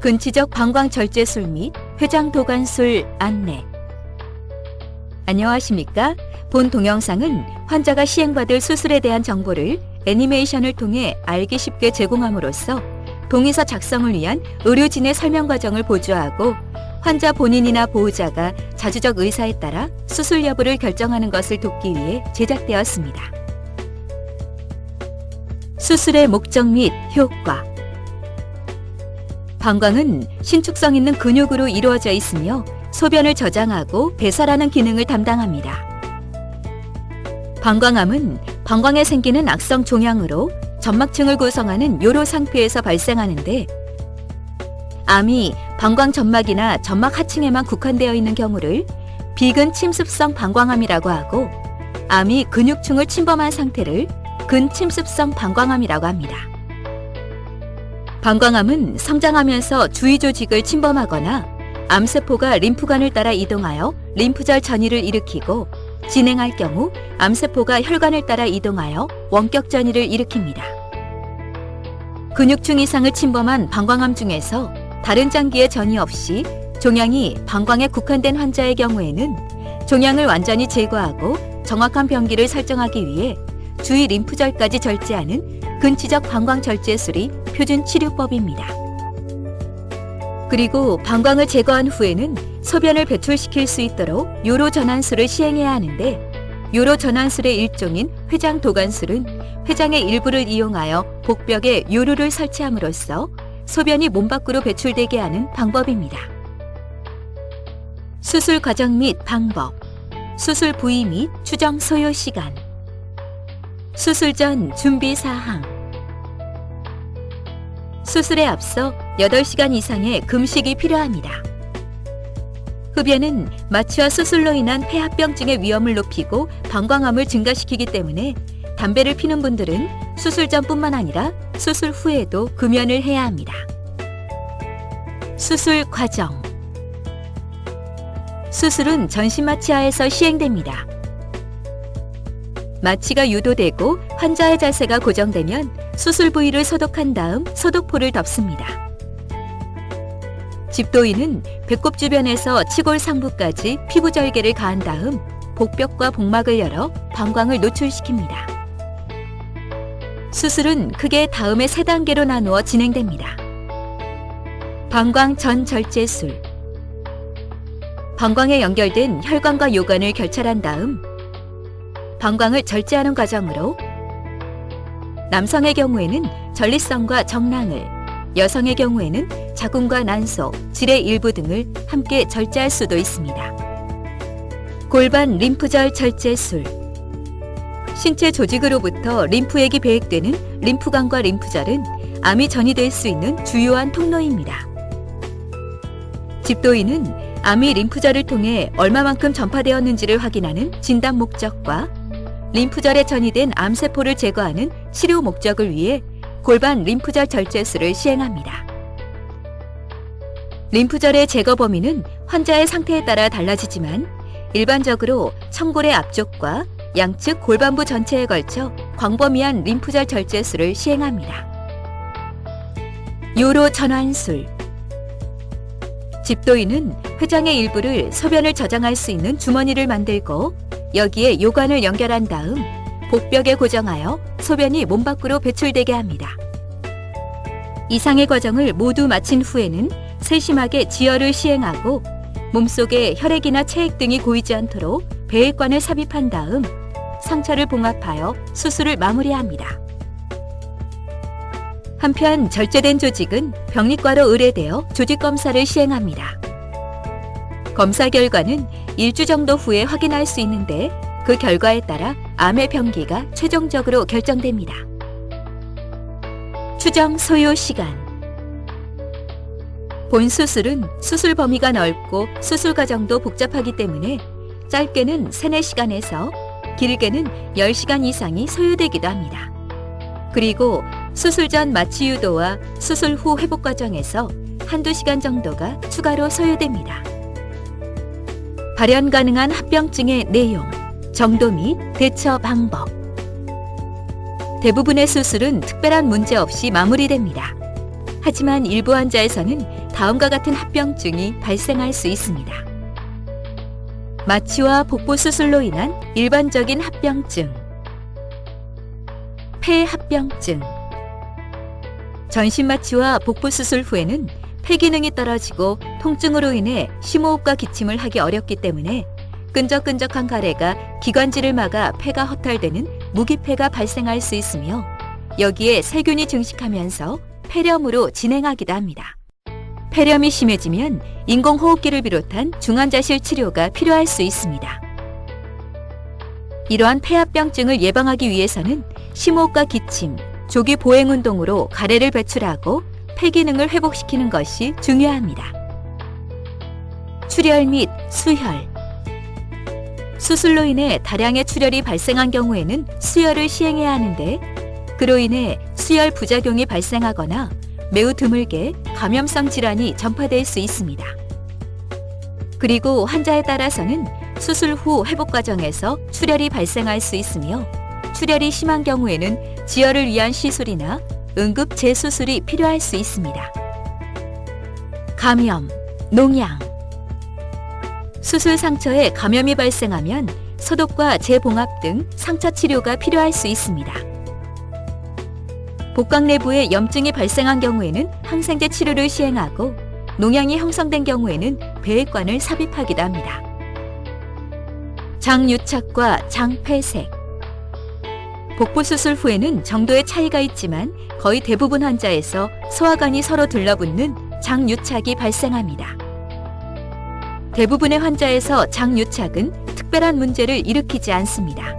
근치적 방광절제술 및 회장도관술 안내. 안녕하십니까? 본 동영상은 환자가 시행받을 수술에 대한 정보를 애니메이션을 통해 알기 쉽게 제공함으로써 동의서 작성을 위한 의료진의 설명 과정을 보조하고 환자 본인이나 보호자가 자주적 의사에 따라 수술 여부를 결정하는 것을 돕기 위해 제작되었습니다. 수술의 목적 및 효과. 방광은 신축성 있는 근육으로 이루어져 있으며 소변을 저장하고 배설하는 기능을 담당합니다. 방광암은 방광에 생기는 악성 종양으로 점막층을 구성하는 요로 상피에서 발생하는데, 암이 방광 점막이나 점막 하층에만 국한되어 있는 경우를 비근 침습성 방광암이라고 하고, 암이 근육층을 침범한 상태를 근침습성 방광암이라고 합니다. 방광암은 성장하면서 주위 조직을 침범하거나 암세포가 림프관을 따라 이동하여 림프절 전이를 일으키고, 진행할 경우 암세포가 혈관을 따라 이동하여 원격 전이를 일으킵니다. 근육층 이상을 침범한 방광암 중에서 다른 장기의 전이 없이 종양이 방광에 국한된 환자의 경우에는 종양을 완전히 제거하고 정확한 병기를 설정하기 위해 주위 림프절까지 절제하는 근치적 방광절제술이 표준 치료법입니다. 그리고 방광을 제거한 후에는 소변을 배출시킬 수 있도록 요로 전환술을 시행해야 하는데, 요로 전환술의 일종인 회장도관술은 회장의 일부를 이용하여 복벽에 요로를 설치함으로써 소변이 몸 밖으로 배출되게 하는 방법입니다. 수술 과정 및 방법, 수술 부위 및 추정 소요 시간, 수술 전 준비 사항. 수술에 앞서 8시간 이상의 금식이 필요합니다. 흡연은 마취와 수술로 인한 폐합병증의 위험을 높이고 방광암을 증가시키기 때문에 담배를 피는 분들은 수술 전뿐만 아니라 수술 후에도 금연을 해야 합니다. 수술 과정. 수술은 전신 마취하에서 시행됩니다. 마취가 유도되고 환자의 자세가 고정되면 수술 부위를 소독한 다음 소독포를 덮습니다. 집도인은 배꼽 주변에서 치골 상부까지 피부 절개를 가한 다음 복벽과 복막을 열어 방광을 노출시킵니다. 수술은 크게 다음의 3단계로 나누어 진행됩니다. 방광 전 절제술. 방광에 연결된 혈관과 요관을 결찰한 다음 방광을 절제하는 과정으로, 남성의 경우에는 전립선과 정랑을, 여성의 경우에는 자궁과 난소, 질의 일부 등을 함께 절제할 수도 있습니다. 골반 림프절 절제술. 신체 조직으로부터 림프액이 배액되는 림프관과 림프절은 암이 전이될 수 있는 주요한 통로입니다. 집도인은 암이 림프절을 통해 얼마만큼 전파되었는지를 확인하는 진단 목적과 림프절에 전이된 암세포를 제거하는 치료 목적을 위해 골반 림프절 절제술을 시행합니다. 림프절의 제거 범위는 환자의 상태에 따라 달라지지만 일반적으로 청골의 앞쪽과 양측 골반부 전체에 걸쳐 광범위한 림프절 절제술을 시행합니다. 요로 전환술. 집도인은 회장의 일부를 소변을 저장할 수 있는 주머니를 만들고 여기에 요관을 연결한 다음 복벽에 고정하여 소변이 몸 밖으로 배출되게 합니다. 이상의 과정을 모두 마친 후에는 세심하게 지혈을 시행하고 몸속에 혈액이나 체액 등이 고이지 않도록 배액관을 삽입한 다음 상처를 봉합하여 수술을 마무리합니다. 한편 절제된 조직은 병리과로 의뢰되어 조직 검사를 시행합니다. 검사 결과는 일주 정도 후에 확인할 수 있는데, 그 결과에 따라 암의 병기가 최종적으로 결정됩니다. 추정 소요 시간. 본 수술은 수술 범위가 넓고 수술 과정도 복잡하기 때문에 짧게는 3-4시간에서 길게는 10시간 이상이 소요되기도 합니다. 그리고 수술 전 마취 유도와 수술 후 회복 과정에서 1-2시간 정도가 추가로 소요됩니다. 발현 가능한 합병증의 내용, 정도 및 대처 방법. 대부분의 수술은 특별한 문제 없이 마무리됩니다. 하지만 일부 환자에서는 다음과 같은 합병증이 발생할 수 있습니다. 마취와 복부 수술로 인한 일반적인 합병증, 폐합병증. 전신 마취와 복부 수술 후에는 폐 기능이 떨어지고 통증으로 인해 심호흡과 기침을 하기 어렵기 때문에 끈적끈적한 가래가 기관지를 막아 폐가 허탈되는 무기폐가 발생할 수 있으며, 여기에 세균이 증식하면서 폐렴으로 진행하기도 합니다. 폐렴이 심해지면 인공호흡기를 비롯한 중환자실 치료가 필요할 수 있습니다. 이러한 폐합병증을 예방하기 위해서는 심호흡과 기침, 조기 보행 운동으로 가래를 배출하고 폐 기능을 회복시키는 것이 중요합니다. 출혈 및 수혈. 수술로 인해 다량의 출혈이 발생한 경우에는 수혈을 시행해야 하는데, 그로 인해 수혈 부작용이 발생하거나 매우 드물게 감염성 질환이 전파될 수 있습니다. 그리고 환자에 따라서는 수술 후 회복 과정에서 출혈이 발생할 수 있으며, 출혈이 심한 경우에는 지혈을 위한 시술이나 응급 재수술이 필요할 수 있습니다. 감염, 농양. 수술 상처에 감염이 발생하면 소독과 재봉합 등 상처 치료가 필요할 수 있습니다. 복강 내부에 염증이 발생한 경우에는 항생제 치료를 시행하고, 농양이 형성된 경우에는 배액관을 삽입하기도 합니다. 장유착과 장폐색. 복부 수술 후에는 정도의 차이가 있지만 거의 대부분 환자에서 소화관이 서로 들러붙는 장유착이 발생합니다. 대부분의 환자에서 장유착은 특별한 문제를 일으키지 않습니다.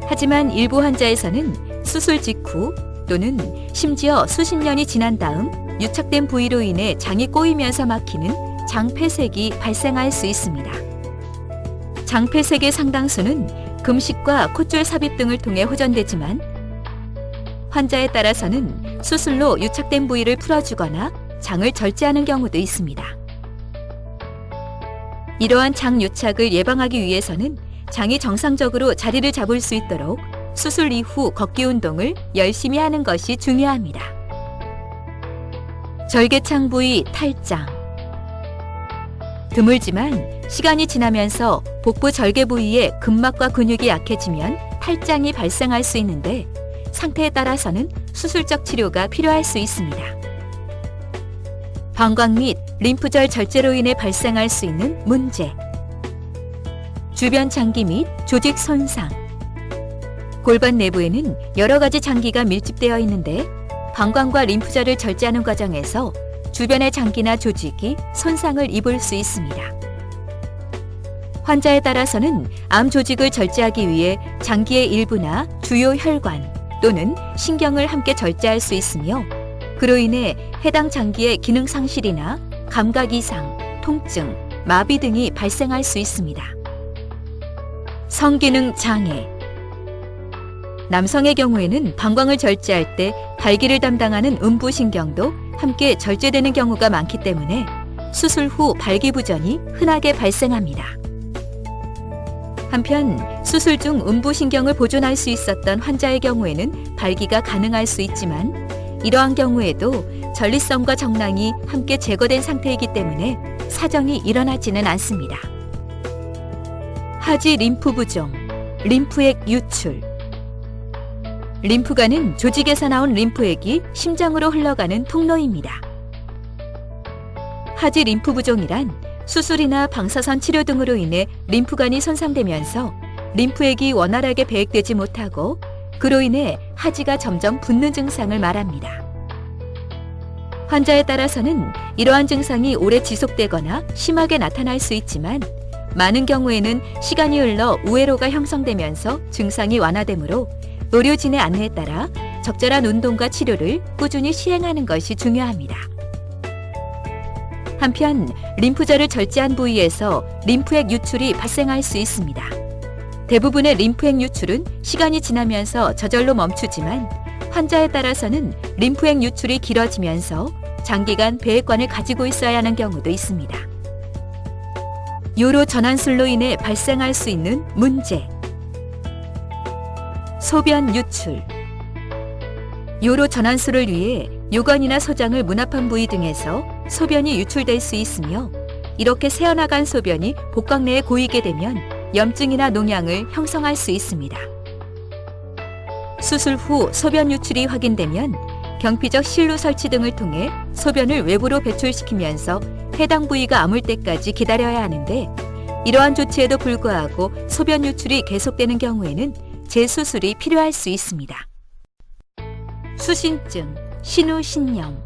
하지만 일부 환자에서는 수술 직후 또는 심지어 수십 년이 지난 다음 유착된 부위로 인해 장이 꼬이면서 막히는 장폐색이 발생할 수 있습니다. 장폐색의 상당수는 금식과 콧줄 삽입 등을 통해 호전되지만, 환자에 따라서는 수술로 유착된 부위를 풀어주거나 장을 절제하는 경우도 있습니다. 이러한 장유착을 예방하기 위해서는 장이 정상적으로 자리를 잡을 수 있도록 수술 이후 걷기 운동을 열심히 하는 것이 중요합니다. 절개창 부위 탈장. 드물지만 시간이 지나면서 복부 절개 부위의 근막과 근육이 약해지면 탈장이 발생할 수 있는데, 상태에 따라서는 수술적 치료가 필요할 수 있습니다. 방광 및 림프절 절제로 인해 발생할 수 있는 문제. 주변 장기 및 조직 손상. 골반 내부에는 여러 가지 장기가 밀집되어 있는데, 방광과 림프절을 절제하는 과정에서 주변의 장기나 조직이 손상을 입을 수 있습니다. 환자에 따라서는 암 조직을 절제하기 위해 장기의 일부나 주요 혈관 또는 신경을 함께 절제할 수 있으며, 그로 인해 해당 장기의 기능 상실이나 감각 이상, 통증, 마비 등이 발생할 수 있습니다. 성기능 장애. 남성의 경우에는 방광을 절제할 때 발기를 담당하는 음부신경도 함께 절제되는 경우가 많기 때문에 수술 후 발기부전이 흔하게 발생합니다. 한편 수술 중 음부신경을 보존할 수 있었던 환자의 경우에는 발기가 가능할 수 있지만, 이러한 경우에도 전립선과 정낭이 함께 제거된 상태이기 때문에 사정이 일어나지는 않습니다. 하지 림프 부종, 림프액 유출. 림프관은 조직에서 나온 림프액이 심장으로 흘러가는 통로입니다. 하지 림프 부종이란 수술이나 방사선 치료 등으로 인해 림프관이 손상되면서 림프액이 원활하게 배액되지 못하고, 그로 인해 하지가 점점 붓는 증상을 말합니다. 환자에 따라서는 이러한 증상이 오래 지속되거나 심하게 나타날 수 있지만, 많은 경우에는 시간이 흘러 우회로가 형성되면서 증상이 완화되므로 의료진의 안내에 따라 적절한 운동과 치료를 꾸준히 시행하는 것이 중요합니다. 한편 림프절을 절제한 부위에서 림프액 유출이 발생할 수 있습니다. 대부분의 림프액 유출은 시간이 지나면서 저절로 멈추지만, 환자에 따라서는 림프액 유출이 길어지면서 장기간 배액관을 가지고 있어야 하는 경우도 있습니다. 요로 전환술로 인해 발생할 수 있는 문제. 소변 유출. 요로 전환술을 위해 요관이나 소장을 문합한 부위 등에서 소변이 유출될 수 있으며 이렇게 새어나간 소변이 복강 내에 고이게 되면 염증이나 농양을 형성할 수 있습니다. 수술 후 소변 유출이 확인되면 경피적 실루 설치 등을 통해 소변을 외부로 배출시키면서 해당 부위가 아물 때까지 기다려야 하는데 이러한 조치에도 불구하고 소변 유출이 계속되는 경우에는 재수술이 필요할 수 있습니다. 수신증, 신우신염.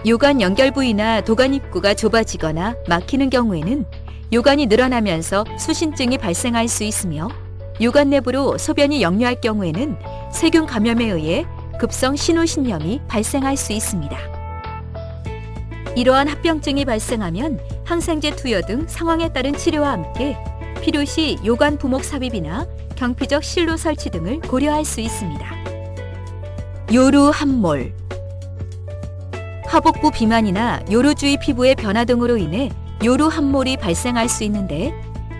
요관 연결 부위나 도관 입구가 좁아지거나 막히는 경우에는 요관이 늘어나면서 수신증이 발생할 수 있으며 요관 내부로 소변이 역류할 경우에는 세균 감염에 의해 급성 신우신염이 발생할 수 있습니다. 이러한 합병증이 발생하면 항생제 투여 등 상황에 따른 치료와 함께 필요시 요관 부목 삽입이나 경피적 실루 설치 등을 고려할 수 있습니다. 요루 함몰. 하복부 비만이나 요루 주위 피부의 변화 등으로 인해 요루 함몰이 발생할 수 있는데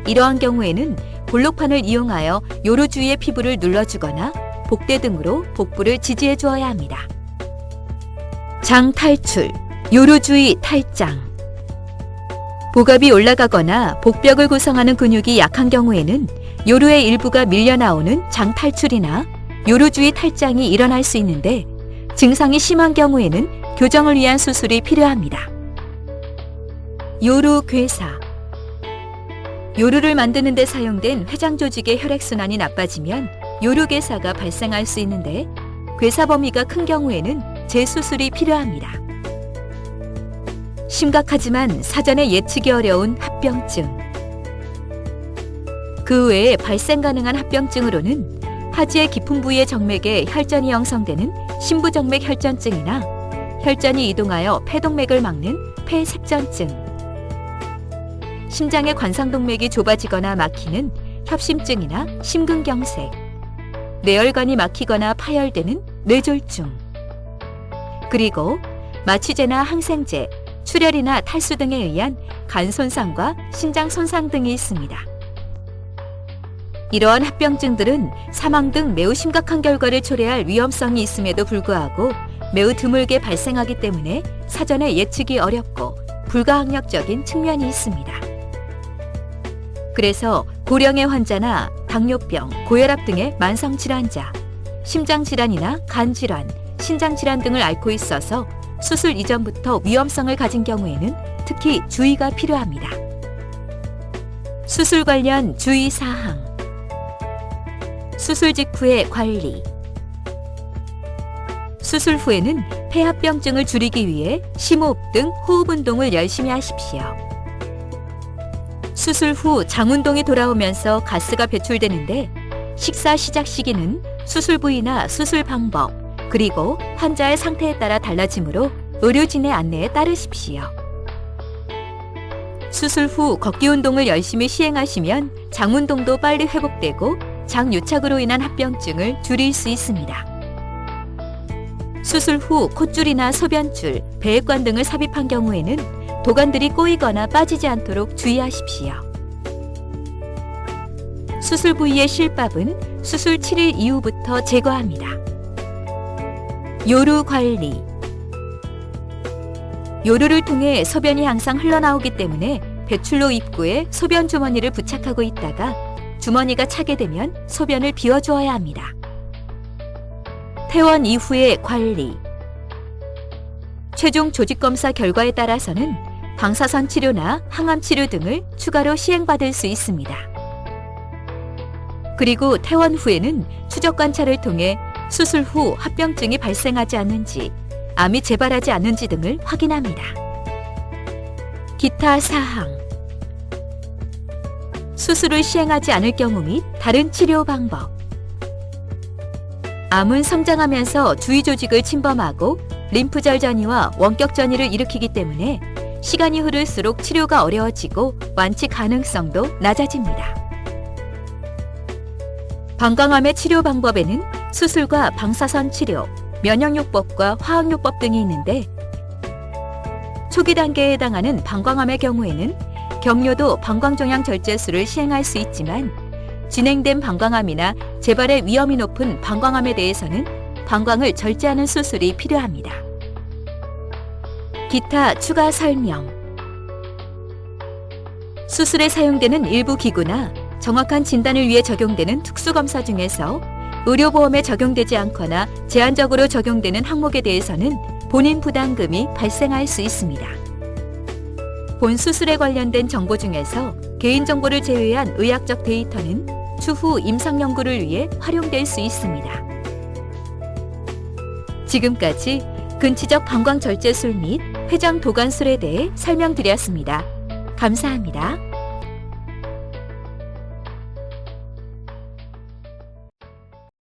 이러한 경우에는 볼록판을 이용하여 요루 주위의 피부를 눌러주거나 복대 등으로 복부를 지지해 주어야 합니다. 장 탈출, 요루 주위 탈장. 복압이 올라가거나 복벽을 구성하는 근육이 약한 경우에는 요루의 일부가 밀려나오는 장 탈출이나 요루 주위 탈장이 일어날 수 있는데 증상이 심한 경우에는 교정을 위한 수술이 필요합니다. 요루 괴사. 요루를 만드는 데 사용된 회장 조직의 혈액순환이 나빠지면 요루 괴사가 발생할 수 있는데 괴사 범위가 큰 경우에는 재수술이 필요합니다. 심각하지만 사전에 예측이 어려운 합병증. 그 외에 발생 가능한 합병증으로는 하지의 깊은 부위의 정맥에 혈전이 형성되는 심부정맥 혈전증이나 혈전이 이동하여 폐동맥을 막는 폐색전증, 심장의 관상동맥이 좁아지거나 막히는 협심증이나 심근경색, 뇌혈관이 막히거나 파열되는 뇌졸중, 그리고 마취제나 항생제, 출혈이나 탈수 등에 의한 간 손상과 신장 손상 등이 있습니다. 이러한 합병증들은 사망 등 매우 심각한 결과를 초래할 위험성이 있음에도 불구하고 매우 드물게 발생하기 때문에 사전에 예측이 어렵고 불가항력적인 측면이 있습니다. 그래서 고령의 환자나 당뇨병, 고혈압 등의 만성질환자, 심장질환이나 간질환, 신장질환 등을 앓고 있어서 수술 이전부터 위험성을 가진 경우에는 특히 주의가 필요합니다. 수술 관련 주의사항. 수술 직후의 관리. 수술 후에는 폐합병증을 줄이기 위해 심호흡 등 호흡 운동을 열심히 하십시오. 수술 후 장운동이 돌아오면서 가스가 배출되는데 식사 시작 시기는 수술 부위나 수술 방법, 그리고 환자의 상태에 따라 달라지므로 의료진의 안내에 따르십시오. 수술 후 걷기 운동을 열심히 시행하시면 장운동도 빨리 회복되고 장유착으로 인한 합병증을 줄일 수 있습니다. 수술 후 콧줄이나 소변줄, 배액관 등을 삽입한 경우에는 도관들이 꼬이거나 빠지지 않도록 주의하십시오. 수술 부위의 실밥은 수술 7일 이후부터 제거합니다. 요루 관리. 요루를 통해 소변이 항상 흘러나오기 때문에 배출로 입구에 소변 주머니를 부착하고 있다가 주머니가 차게 되면 소변을 비워주어야 합니다. 퇴원 이후의 관리. 최종 조직검사 결과에 따라서는 방사선 치료나 항암 치료 등을 추가로 시행받을 수 있습니다. 그리고 퇴원 후에는 추적 관찰을 통해 수술 후 합병증이 발생하지 않는지, 암이 재발하지 않는지 등을 확인합니다. 기타 사항. 수술을 시행하지 않을 경우 및 다른 치료 방법. 암은 성장하면서 주위 조직을 침범하고 림프절 전이와 원격 전이를 일으키기 때문에 시간이 흐를수록 치료가 어려워지고 완치 가능성도 낮아집니다. 방광암의 치료 방법에는 수술과 방사선 치료, 면역요법과 화학요법 등이 있는데 초기 단계에 해당하는 방광암의 경우에는 경료도 방광종양절제술을 시행할 수 있지만 진행된 방광암이나 재발의 위험이 높은 방광암에 대해서는 방광을 절제하는 수술이 필요합니다. 기타 추가 설명. 수술에 사용되는 일부 기구나 정확한 진단을 위해 적용되는 특수검사 중에서 의료보험에 적용되지 않거나 제한적으로 적용되는 항목에 대해서는 본인 부담금이 발생할 수 있습니다. 본 수술에 관련된 정보 중에서 개인정보를 제외한 의학적 데이터는 추후 임상 연구를 위해 활용될 수 있습니다. 지금까지 근치적 방광절제술 및 회장 도관술에 대해 설명드렸습니다. 감사합니다.